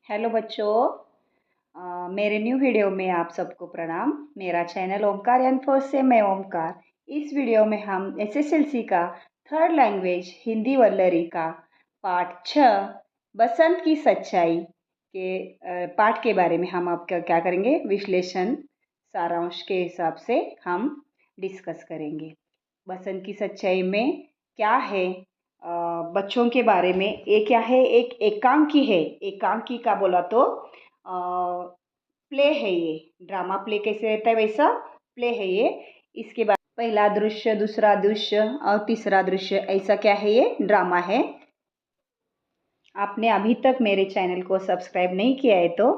Hello बच्चों। मेरे new video में आप सबको प्रणाम। मेरा चैनल ओमकार एनफोर्स से मैं ओमकार। इस वीडियो में हम एसएसएलसी का थर्ड लैंग्वेज हिंदी वल्लरी का पाठ 6 बसंत की सच्चाई के पाठ के बारे में हम आपका क्या करेंगे, विश्लेषण सारांश के हिसाब से हम डिस्कस करेंगे। बसंत की सच्चाई में क्या है, बच्चों के बारे में ये क्या है, एक एकांकी है। एकांकी का बोला तो प्ले है, ये ड्रामा प्ले कैसे रहता है वैसा प्ले है ये। इसके बाद पहला दृश्य, दूसरा दृश्य और तीसरा दृश्य, ऐसा क्या है, ये ड्रामा है। आपने अभी तक मेरे चैनल को सब्सक्राइब नहीं किया है तो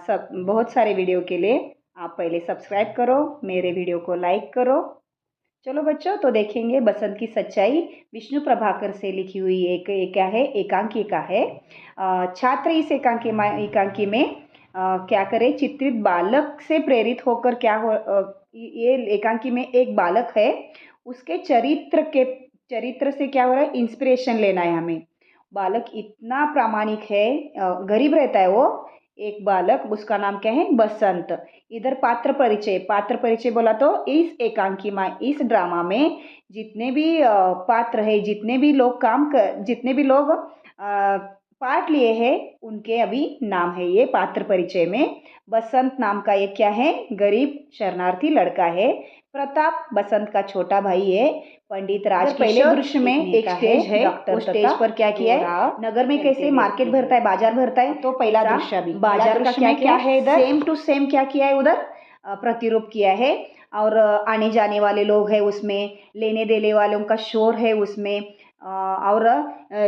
सब बहुत सारे वीडियो के लिए आप पहले सब्सक्राइब करो, मेरे वीडियो को लाइक करो। चलो बच्चों, तो देखेंगे बसंत की सच्चाई। विष्णु प्रभाकर से लिखी हुई एक क्या है, एकांकिका है। छात्र इस एकांकी में क्या करे, चित्रित बालक से प्रेरित होकर क्या हो, ये एकांकी में एक बालक है, उसके चरित्र से क्या हो रहा है, इंस्पिरेशन लेना है हमें। बालक इतना प्रामाणिक है, गरीब रहता है वो एक बालक, उसका नाम क्या है, बसंत। इधर पात्र परिचय बोला तो इस एकांकी में, इस ड्रामा में जितने भी पात्र है, जितने भी लोग पार्ट लिए हैं, उनके अभी नाम है ये पात्र परिचय में। बसंत नाम का एक क्या है, गरीब शरणार्थी लड़का है। प्रताप बसंत का छोटा भाई है। पंडित राजकिशोर, पहले दृश्य में एक स्टेज है, उस स्टेज पर क्या किया है, नगर में कैसे मार्केट भरता है, बाजार भरता है, तो पहला दृश्य भी बाजार का क्या है, इधर सेम टू सेम क्या किया है, उधर प्रतिरूप किया है। और आने जाने वाले लोग हैं उसमें, लेने देने वालों का शोर है उसमें। और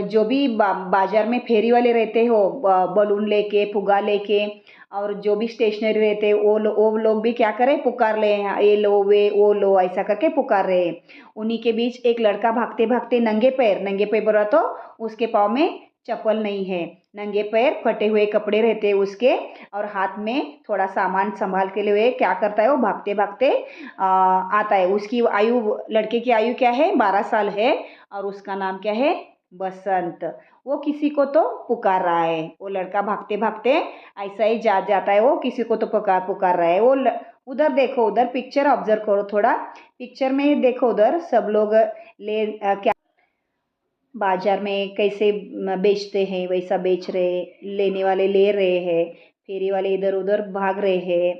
जो भी बाजार में फेरी वाले रहते हो, बलून लेके, फुगा लेके, और जो भी स्टेशनरी रहते हैं वो लोग भी क्या करें, पुकार रहे हैं, ये लो वे वो लो, ऐसा करके पुकार रहे हैं। उन्हीं के बीच एक लड़का भागते भागते नंगे पैर बोला तो उसके पाँव में चप्पल नहीं है, नंगे पैर, फटे हुए कपड़े रहते हैं उसके, और हाथ में थोड़ा सामान संभाल के लिए क्या करता है, वो भागते भागते आता है। उसकी आयु, लड़के की आयु क्या है, 12 साल है, और उसका नाम क्या है, बसंत। वो किसी को तो पुकार रहा है, वो लड़का भागते भागते ऐसा ही जाता है, वो किसी को तो पुकार रहा है। वो उधर देखो, उधर पिक्चर ऑब्जर्व करो थोड़ा, पिक्चर में देखो, उधर सब लोग क्या बाजार में कैसे बेचते हैं वैसा बेच रहे, लेने वाले ले रहे हैं, फेरी वाले इधर उधर भाग रहे हैं।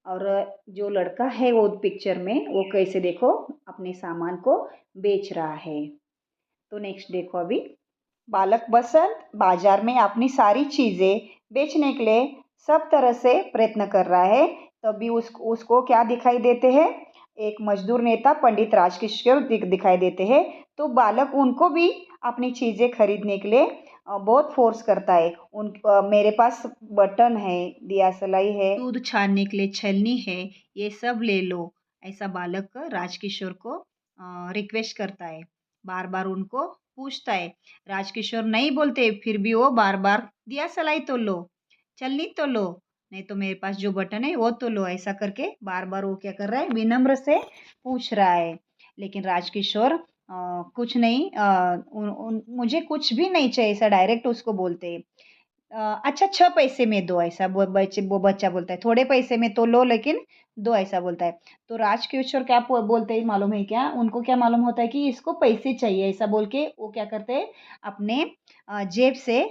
और जो लड़का है वो पिक्चर में, वो कैसे देखो अपने सामान को बेच रहा है। तो नेक्स्ट देखो अभी, बालक बसंत बाजार में अपनी सारी चीज़ें बेचने के लिए सब तरह से प्रयत्न कर रहा है। तभी उसको क्या दिखाई देते हैं, एक मजदूर नेता पंडित राजकिशोर दिखाई देते हैं। तो बालक उनको भी अपनी चीज़ें खरीदने के लिए बहुत फोर्स करता है। मेरे पास बटन है, दिया सलाई है, दूध छानने के लिए छलनी है, ये सब ले लो, ऐसा बालक राजकिशोर को रिक्वेस्ट करता है, बार बार उनको पूछता है। राजकिशोर नहीं बोलते, फिर भी वो बार बार, दिया सलाई तो लो, छलनी तो लो, नहीं तो मेरे पास जो बटन है वो तो लो, ऐसा करके बार बार वो क्या कर रहा है, विनम्र से पूछ रहा है। लेकिन राजकिशोर कुछ नहीं, मुझे कुछ भी नहीं चाहिए, ऐसा डायरेक्ट उसको बोलते हैं। अच्छा 6 पैसे में दो, ऐसा वो बच्चा बोलता है, थोड़े पैसे में तो लो लेकिन दो, ऐसा बोलता है। तो राजकिशोर क्या बोलते हैं मालूम है क्या, उनको क्या मालूम होता है कि इसको पैसे चाहिए, ऐसा बोल के वो क्या करते हैं, अपने जेब से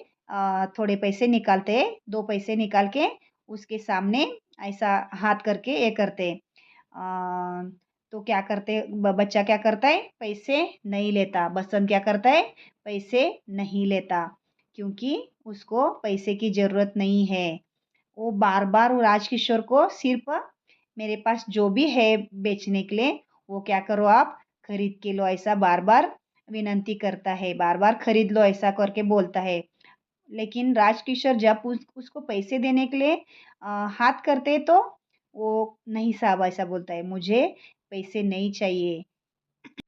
थोड़े पैसे निकालते हैं, 2 पैसे निकाल के उसके सामने ऐसा हाथ करके ये करते हैं। तो क्या करते, बच्चा क्या करता है, पैसे नहीं लेता। बसंत क्या करता है, पैसे नहीं लेता, क्योंकि उसको पैसे की ज़रूरत नहीं है। वो बार बार राजकिशोर को सिर्फ, मेरे पास जो भी है बेचने के लिए वो क्या करो, आप खरीद के लो, ऐसा बार बार विनंती करता है, बार बार खरीद लो ऐसा करके बोलता है। लेकिन राजकिशोर जब उसको पैसे देने के लिए हाथ करते तो वो नहीं साहब, ऐसा बोलता है, मुझे पैसे नहीं चाहिए।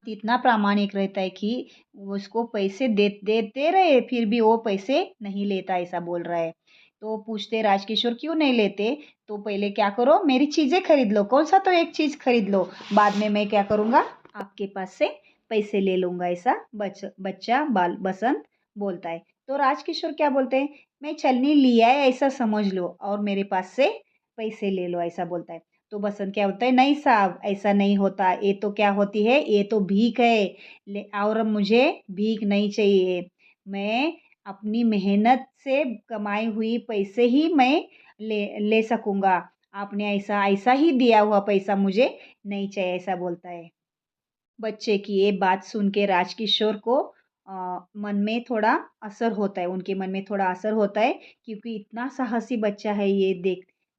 इतना प्रामाणिक रहता है कि वो उसको पैसे दे रहे, फिर भी वो पैसे नहीं लेता, ऐसा बोल रहा है। तो पूछते राजकिशोर क्यों नहीं लेते, तो पहले क्या करो, मेरी चीज़ें खरीद लो, कौन सा तो एक चीज़ खरीद लो, बाद में मैं क्या करूँगा, आपके पास से पैसे ले लूँगा, ऐसा बच्चा बसंत बोलता है। तो राजकिशोर क्या बोलते हैं, मैं छलनी लिया है ऐसा समझ लो और मेरे पास से पैसे ले लो, ऐसा बोलता है। तो बसंत क्या बोलता है, नहीं साहब ऐसा नहीं होता, ये तो क्या होती है, ये तो भीख है, और मुझे भीख नहीं चाहिए। मैं अपनी मेहनत से कमाई हुई पैसे ही मैं ले सकूंगा। आपने ऐसा ऐसा ही दिया हुआ पैसा मुझे नहीं चाहिए, ऐसा बोलता है। बच्चे की ये बात सुन के राजकिशोर को मन में थोड़ा असर होता है, उनके मन में थोड़ा असर होता है, क्योंकि इतना साहसी बच्चा है ये।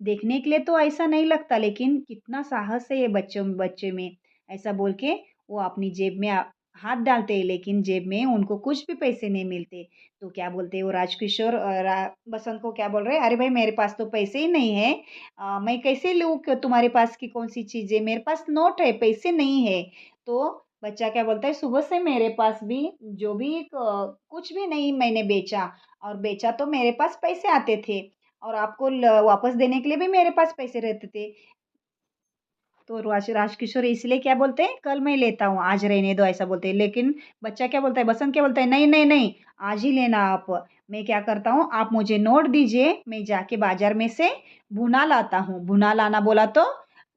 देखने के लिए तो ऐसा नहीं लगता, लेकिन कितना साहस है ये बच्चों बच्चे में, ऐसा बोल के वो अपनी जेब में हाथ डालते हैं, लेकिन जेब में उनको कुछ भी पैसे नहीं मिलते। तो क्या बोलते हैं वो राजकिशोर, बसंत को क्या बोल रहे हैं, अरे भाई मेरे पास तो पैसे ही नहीं है, मैं कैसे लूँ तुम्हारे पास की कौन सी चीज़ है, मेरे पास नोट है पैसे नहीं है। तो बच्चा क्या बोलता है, सुबह से मेरे पास भी जो भी कुछ भी नहीं मैंने बेचा, और बेचा तो मेरे पास पैसे आते थे, और आपको वापस देने के लिए भी मेरे पास पैसे रहते थे। तो राजकिशोर इसलिए क्या बोलते हैं, कल मैं लेता हूँ, आज रहने दो, ऐसा बोलते हैं। लेकिन बच्चा क्या बोलता है, बसंत क्या बोलता है, नहीं नहीं नहीं, आज ही लेना आप। मैं क्या करता हूँ, आप मुझे नोट दीजिए, मैं जाके बाजार में से भुना लाता हूँ। भुना लाना बोला तो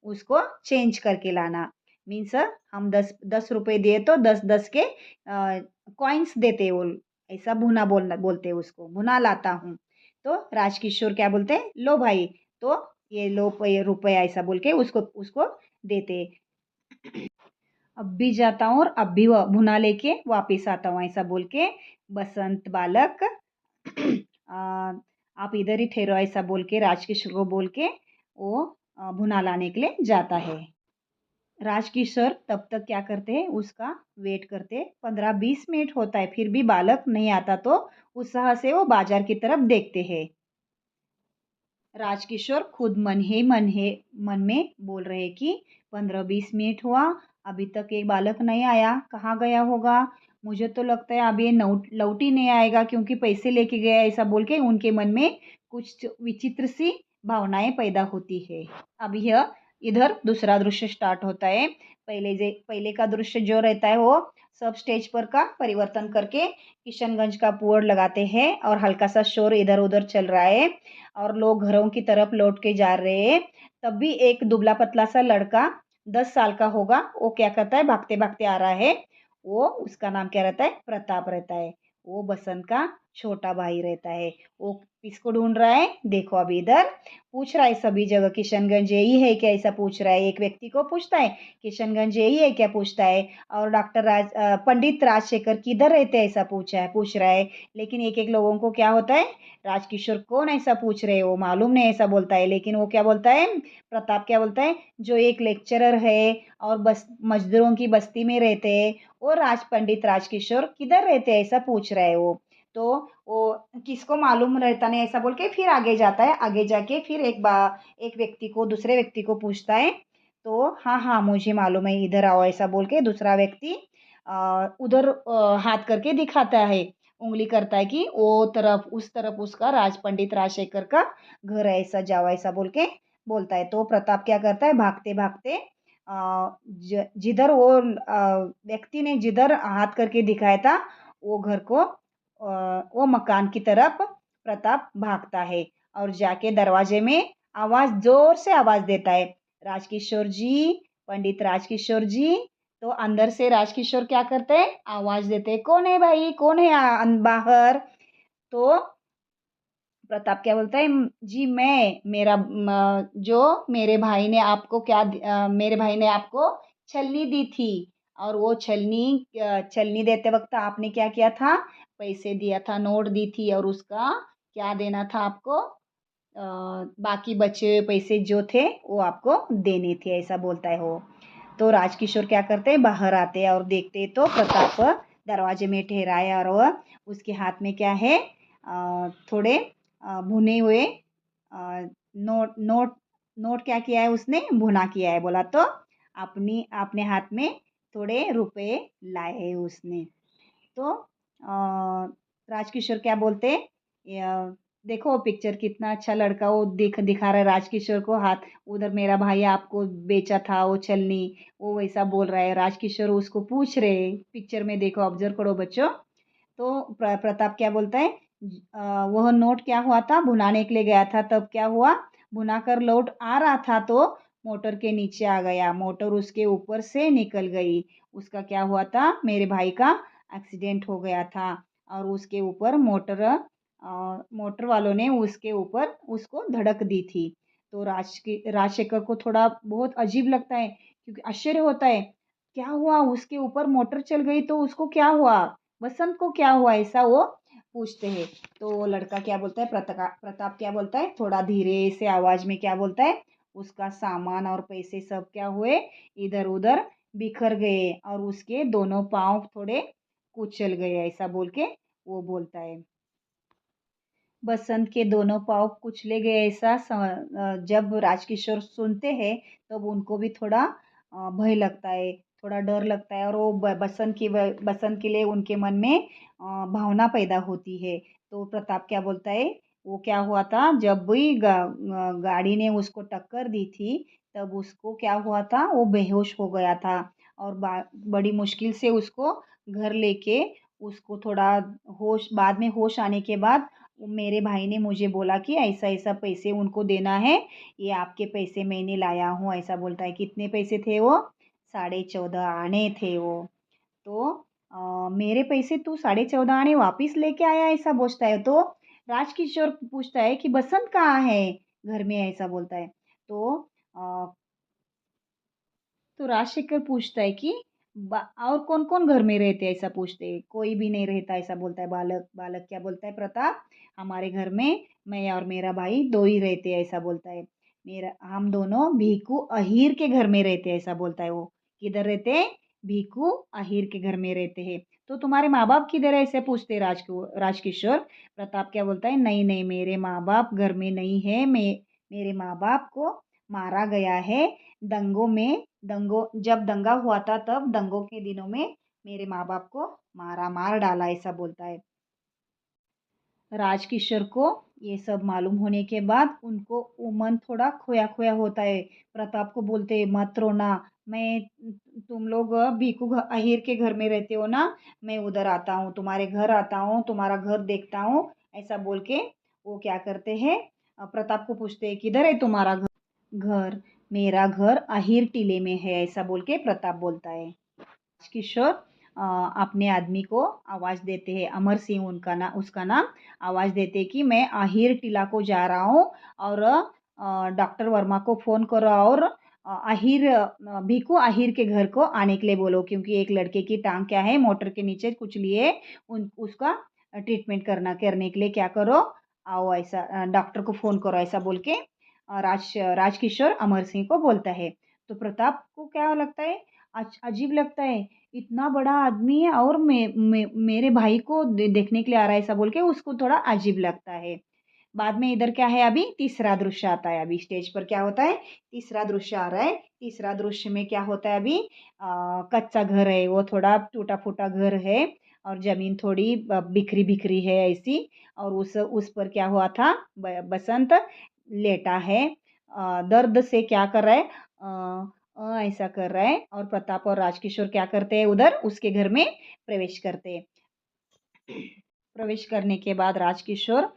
उसको चेंज करके लाना, मीन्स हम 10 10 रुपए दिए तो 10 10 के कॉइन्स देते वो, ऐसा भुना बोलते उसको, भुना लाता हूँ। तो राजकिशोर क्या बोलते हैं, लो भाई, तो ये लो रुपया, ऐसा बोल के उसको उसको देते। अब भी जाता हूँ और अब भी भुना लेके वापिस आता हूँ, ऐसा बोल के बसंत बालक आप इधर ही ठहरो, ऐसा बोल के राजकिशोर को बोल के वो भुना लाने के लिए जाता है। राजकिशोर तब तक क्या करते हैं, उसका वेट करते, 15 20 मिनट होता है, फिर भी बालक नहीं आता, तो उत्साह से वो बाजार की तरफ देखते हैं। राजकिशोर खुद मन में बोल रहे कि 15 20 मिनट हुआ, अभी तक एक बालक नहीं आया, कहाँ गया होगा, मुझे तो लगता है अभी ये लौट ही नहीं आएगा, क्योंकि पैसे लेके गया, ऐसा बोल के उनके मन में कुछ विचित्र सी भावनाएं पैदा होती है। अब यह इधर दूसरा दृश्य स्टार्ट होता है। पहले का दृश्य जो रहता है वो सब स्टेज पर का परिवर्तन करके किशनगंज का बोर्ड लगाते हैं, और हल्का सा शोर इधर उधर चल रहा है, और लोग घरों की तरफ लौट के जा रहे हैं। तब भी एक दुबला पतला सा लड़का 10 साल का होगा, वो क्या करता है, भागते भागते आ रहा है। वो उसका नाम क्या रहता है, प्रताप रहता है। वो बसंत का छोटा भाई रहता है। वो किसको ढूंढ रहा है, देखो अभी इधर पूछ रहा है सभी जगह, किशनगंज यही है क्या, ऐसा पूछ रहा है, एक व्यक्ति को पूछता है किशनगंज यही है क्या पूछता है, और पंडित राजशेखर किधर रहते हैं ऐसा पूछ रहा है। लेकिन एक एक लोगों को क्या होता है, राजकिशोर कौन ऐसा पूछ रहे हो मालूम नहीं, ऐसा बोलता है। लेकिन वो क्या बोलता है, प्रताप क्या बोलता है, जो एक लेक्चरर है और बस मजदूरों की बस्ती में रहते हैं, वो पंडित राजकिशोर किधर रहते हैं ऐसा पूछ रहा है वो। तो वो किसको मालूम रहता नहीं, ऐसा बोल के फिर आगे जाता है, आगे जाके फिर एक व्यक्ति को, दूसरे व्यक्ति को पूछता है। तो हाँ हाँ मुझे मालूम है, इधर आओ, ऐसा बोल के दूसरा व्यक्ति उधर हाथ करके दिखाता है, उंगली करता है कि वो तरफ, उस तरफ उसका पंडित राजशेखर का घर है, ऐसा जाओ, ऐसा बोल के बोलता है। तो प्रताप क्या करता है, भागते भागते जिधर वो व्यक्ति ने जिधर हाथ करके दिखाया था, वो घर को, वो मकान की तरफ प्रताप भागता है, और जाके दरवाजे में जोर से आवाज देता है, राजकिशोर जी, पंडित राजकिशोर जी। तो अंदर से राजकिशोर क्या करते हैं, आवाज देते हैं, कौन है भाई, कौन है बाहर। तो प्रताप क्या बोलता है, जी मैं, जो मेरे भाई ने आपको छलनी दी थी, और वो छलनी देते वक्त आपने क्या किया था, पैसे दिया था, नोट दी थी, और उसका क्या देना था आपको, बाकी बचे हुए पैसे जो थे वो आपको देने थे, ऐसा बोलता है वो। तो राजकिशोर क्या करते हैं, बाहर आते हैं और देखते हैं, तो प्रताप दरवाजे में ठहरा है, और वह उसके हाथ में क्या है, थोड़े भुने हुए नोट नोट नोट क्या किया है उसने, भुना किया है बोला तो, अपनी अपने हाथ में थोड़े रुपए लाए हैं उसने। तो राजकिशोर क्या बोलते, देखो वो पिक्चर, कितना अच्छा लड़का वो दिखा रहा है राजकिशोर को, हाथ उधर मेरा भाई आपको बेचा था वो छलनी, वो वैसा बोल रहा है। राजकिशोर उसको पूछ रहे पिक्चर में, देखो ऑब्जर्व करो बच्चों। तो प्रताप क्या बोलता है, वह नोट क्या हुआ था, भुनाने के लिए गया था, तब क्या हुआ, भुनाकर लौट आ रहा था तो मोटर के नीचे आ गया, मोटर उसके ऊपर से निकल गई। उसका क्या हुआ था, मेरे भाई का एक्सीडेंट हो गया था। और उसके ऊपर मोटर वालों ने उसके ऊपर उसको धड़क दी थी। तो राजशेखर को थोड़ा बहुत अजीब लगता है, क्योंकि आश्चर्य होता है, क्या हुआ, उसके ऊपर मोटर चल गई तो उसको क्या हुआ, बसंत को क्या हुआ, ऐसा वो पूछते हैं। तो वो लड़का क्या बोलता है, प्रताप क्या बोलता है, थोड़ा धीरे से आवाज में क्या बोलता है, उसका सामान और पैसे सब क्या हुए, इधर उधर बिखर गए और उसके दोनों पांव थोड़े कुचल गए, ऐसा बोल के वो बोलता है। बसंत के दोनों पाँव कुचले गए, ऐसा जब राजकिशोर सुनते हैं तब उनको भी थोड़ा भय लगता है, थोड़ा डर लगता है, और वो बसंत के लिए उनके मन में भावना पैदा होती है। तो प्रताप क्या बोलता है, वो क्या हुआ था, जब भी गाड़ी ने उसको टक्कर दी थी तब उसको क्या हुआ था, वो बेहोश हो गया था। और बड़ी मुश्किल से उसको घर लेके उसको थोड़ा बाद में होश आने के बाद मेरे भाई ने मुझे बोला कि ऐसा ऐसा पैसे उनको देना है, ये आपके पैसे मैंने लाया हूँ, ऐसा बोलता है। कितने पैसे थे वो, 14.5 आने थे वो। तो मेरे पैसे तू 14.5 आने वापिस लेके आया, ऐसा पूछता है। तो राजकिशोर पूछता है कि बसंत कहाँ है घर में, ऐसा बोलता है। तो अ, तो राजशेखर पूछता है कि और कौन कौन घर में रहते हैं, ऐसा पूछते हैं। कोई भी नहीं रहता, ऐसा बोलता है बालक। बालक क्या बोलता है, प्रताप, हमारे घर में मैं और मेरा भाई दो ही रहते हैं, ऐसा बोलता है। मेरा हम दोनों भीखू अहीर के घर में रहते हैं, ऐसा बोलता है वो। किधर रहते हैं, भीखू अहीर के घर में रहते हैं। तो तुम्हारे माँ बाप किधर है, ऐसे पूछते हैं राजकिशोर। प्रताप क्या बोलता है, नहीं नहीं, मेरे माँ बाप घर में नहीं है, मेरे माँ बाप को मारा गया है दंगों, जब दंगा हुआ था तब दंगों के दिनों में मेरे माँ बाप को मार डाला, ऐसा बोलता है। राजकिशोर को ये सब मालूम होने के बाद उनको वो मन थोड़ा खोया खोया होता है। प्रताप को बोलते हैं, मत रोना, मैं तुम लोग अहीर के घर में रहते हो ना, मैं उधर आता हूँ, तुम्हारे घर आता हूँ, तुम्हारा घर देखता हूँ, ऐसा बोल के वो क्या करते हैं, प्रताप को पूछते हैं, किधर है तुम्हारा घर। मेरा घर अहीर टीले में है, ऐसा बोल के प्रताप बोलता है। किशोर अपने आदमी को आवाज़ देते हैं, अमर सिंह उनका ना उसका नाम, आवाज़ देते हैं कि मैं अहीर टीला को जा रहा हूँ, और डॉक्टर वर्मा को फ़ोन करो, और भीखू अहीर के घर को आने के लिए बोलो, क्योंकि एक लड़के की टांग क्या है, मोटर के नीचे कुछ लिए, उन उसका ट्रीटमेंट करने के लिए क्या करो, आओ, ऐसा डॉक्टर को फ़ोन करो, ऐसा बोल के राजकिशोर अमर सिंह को बोलता है। तो प्रताप को क्या लगता है, अजीब लगता है, इतना बड़ा आदमी है और मेरे भाई को देखने के लिए आ रहा है, ऐसा बोल के उसको थोड़ा अजीब लगता है। बाद में इधर क्या है, अभी तीसरा दृश्य आता है। अभी स्टेज पर क्या होता है, तीसरा दृश्य आ रहा है। तीसरा दृश्य में क्या होता है, अभी कच्चा घर है, वो थोड़ा टूटा फूटा घर है, और जमीन थोड़ी बिखरी बिखरी है ऐसी, और उस पर क्या हुआ था, बसंत लेटा है, दर्द से क्या कर रहा है, ऐसा कर रहा है, और प्रताप और राजकिशोर क्या करते हैं, उधर उसके घर में प्रवेश करते हैं। प्रवेश करने के बाद राजकिशोर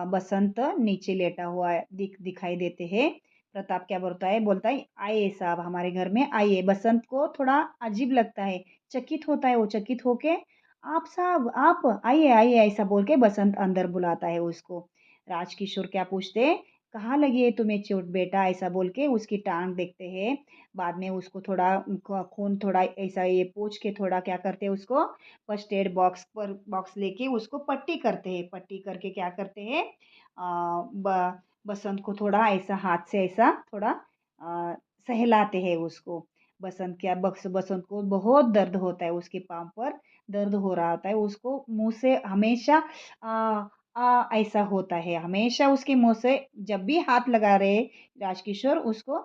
बसंत नीचे लेटा हुआ दिखाई देते हैं। प्रताप क्या बोलता है, आइए साहब हमारे घर में आइए। बसंत को थोड़ा अजीब लगता है, चकित होता है वो, चकित होके आप साहब आप आइए आइए, ऐसा बोल के बसंत अंदर बुलाता है उसको। राजकिशोर क्या पूछते हैं, कहाँ लगी है तुम्हें चोट बेटा, ऐसा बोल के उसकी टांग देखते हैं। बाद में उसको थोड़ा खून थोड़ा ऐसा ये पूछ के थोड़ा क्या करते हैं, उसको फर्स्ट एड बॉक्स लेके उसको पट्टी करते हैं। पट्टी करके क्या करते हैं, बसंत को थोड़ा ऐसा हाथ से ऐसा थोड़ा सहलाते हैं उसको। बसंत को बहुत दर्द होता है, उसके पाँव पर दर्द हो रहा होता है, उसको मुंह से हमेशा ऐसा होता है, हमेशा उसके मुंह से जब भी हाथ लगा रहे राजकिशोर, उसको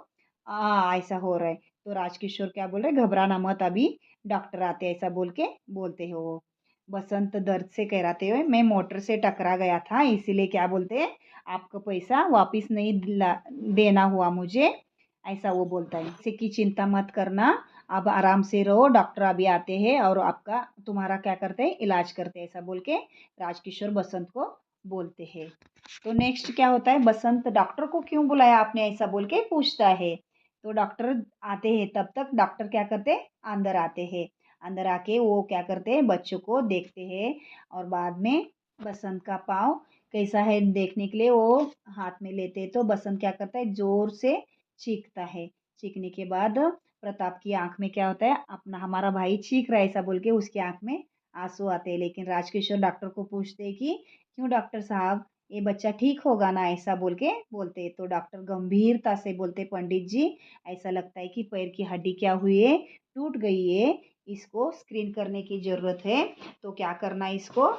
ऐसा हो रहा है। तो राजकिशोर क्या बोल रहे, घबराना मत, अभी डॉक्टर आते हैं, ऐसा बोल के बोलते हैं वो। बसंत दर्द से कहराते हुए, मैं मोटर से टकरा गया था, इसीलिए क्या बोलते हैं, आपका पैसा वापिस नहीं देना हुआ मुझे, ऐसा वो बोलता है। किसी की चिंता मत करना, अब आराम से रहो, डॉक्टर अभी आते हैं और आपका तुम्हारा क्या करते हैं, इलाज करते हैं, ऐसा बोल के राजकिशोर बसंत को बोलते हैं। तो नेक्स्ट क्या होता है, बसंत डॉक्टर को क्यों बुलाया आपने, ऐसा बोल के पूछता है। तो डॉक्टर आते हैं, तब तक डॉक्टर क्या करते हैं, अंदर आते हैं। अंदर आके वो क्या करते हैं, बच्चों को देखते हैं और बाद में बसंत का पाँव कैसा है देखने के लिए वो हाथ में लेते हैं। तो बसंत क्या करता है, जोर से चीखता है। चीखने के बाद प्रताप की आंख में क्या होता है, अपना हमारा भाई चीख रहा है ऐसा बोल के उसकी आंख में आंसू आते हैं। लेकिन राजकिशोर डॉक्टर को पूछते हैं कि क्यों डॉक्टर साहब, ये बच्चा ठीक होगा ना, ऐसा बोल के बोलते। तो डॉक्टर गंभीरता से बोलते, पंडित जी ऐसा लगता है कि पैर की हड्डी क्या हुई है, टूट गई है, इसको स्क्रीन करने की ज़रूरत है। तो क्या करना है इसको,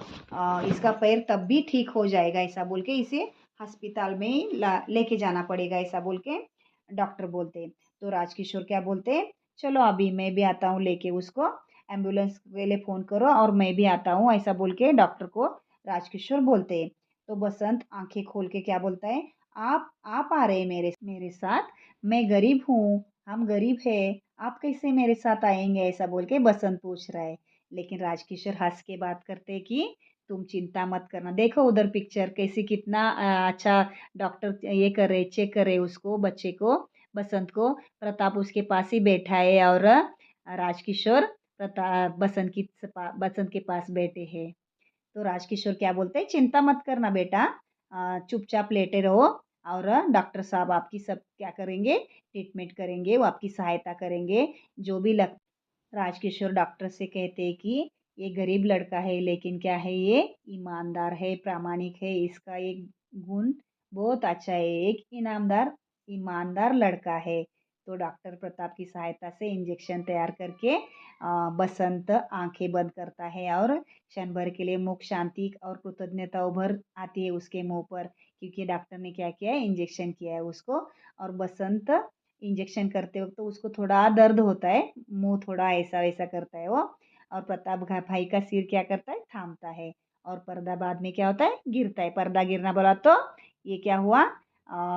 इसका पैर तब भी ठीक हो जाएगा, ऐसा बोल के इसे अस्पताल में लेके जाना पड़ेगा, ऐसा बोल के डॉक्टर बोलते। तो राजकिशोर क्या बोलते, चलो अभी मैं भी आता हूँ लेके उसको, एम्बुलेंस के लिए फ़ोन करो और मैं भी आता हूँ, ऐसा बोल के डॉक्टर को राजकिशोर बोलते। तो बसंत आंखें खोल के क्या बोलता है, आप आ रहे मेरे मेरे साथ, मैं गरीब हूँ, हम गरीब है, आप कैसे मेरे साथ आएंगे, ऐसा बोल के बसंत पूछ रहा है। लेकिन राजकिशोर हंस के बात करते कि तुम चिंता मत करना, देखो उधर पिक्चर कैसी, कितना अच्छा डॉक्टर ये कर रहे, चेक कर रहे उसको, बच्चे को, बसंत को। प्रताप उसके पास ही बैठा है और राजकिशोर प्रताप बसंत के पास बैठे हैं। तो राजकिशोर क्या बोलते हैं, चिंता मत करना बेटा, चुपचाप लेटे रहो और डॉक्टर साहब आपकी सब क्या करेंगे, ट्रीटमेंट करेंगे, वो आपकी सहायता करेंगे, जो भी लग। राजकिशोर डॉक्टर से कहते हैं कि ये गरीब लड़का है लेकिन क्या है, ये ईमानदार है, प्रामाणिक है, इसका एक गुण बहुत अच्छा है, एक ईनामदार ईमानदार लड़का है। तो डॉक्टर प्रताप की सहायता से इंजेक्शन तैयार करके बसंत आंखें बंद करता है और क्षण भर के लिए मुख शांति और कृतज्ञता उभर आती है उसके मुंह पर, क्योंकि डॉक्टर ने क्या किया है, इंजेक्शन किया है उसको। और बसंत इंजेक्शन करते वक्त तो उसको थोड़ा दर्द होता है, मुंह थोड़ा ऐसा वैसा करता है वो। और प्रताप भाई का सिर क्या करता है, थामता है। और पर्दा बाद में क्या होता है, गिरता है, पर्दा गिरना बोला तो ये क्या हुआ,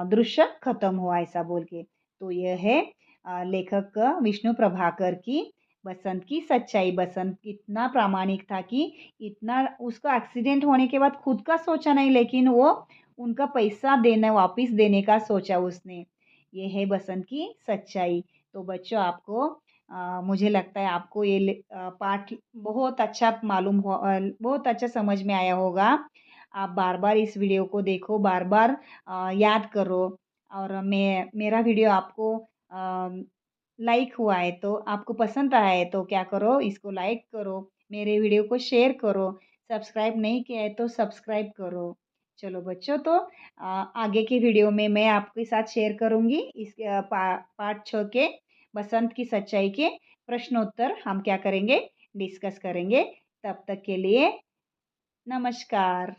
दृश्य खत्म हुआ, ऐसा बोल के। तो यह है लेखक विष्णु प्रभाकर की बसंत की सच्चाई। बसंत इतना प्रामाणिक था कि इतना, उसका एक्सीडेंट होने के बाद खुद का सोचा नहीं, लेकिन वो उनका पैसा देना वापस देने का सोचा उसने। ये है बसंत की सच्चाई। तो बच्चों आपको मुझे लगता है आपको ये पाठ बहुत अच्छा मालूम हो, बहुत अच्छा समझ में आया होगा। आप बार बार इस वीडियो को देखो, बार बार याद करो। और मेरा वीडियो आपको लाइक हुआ है तो, आपको पसंद आया है तो क्या करो, इसको लाइक करो, मेरे वीडियो को शेयर करो, सब्सक्राइब नहीं किया है तो सब्सक्राइब करो। चलो बच्चों, तो आगे के वीडियो में मैं आपके साथ शेयर करूँगी इस पार्ट 6 के बसंत की सच्चाई के प्रश्नोत्तर हम क्या करेंगे, डिस्कस करेंगे। तब तक के लिए नमस्कार।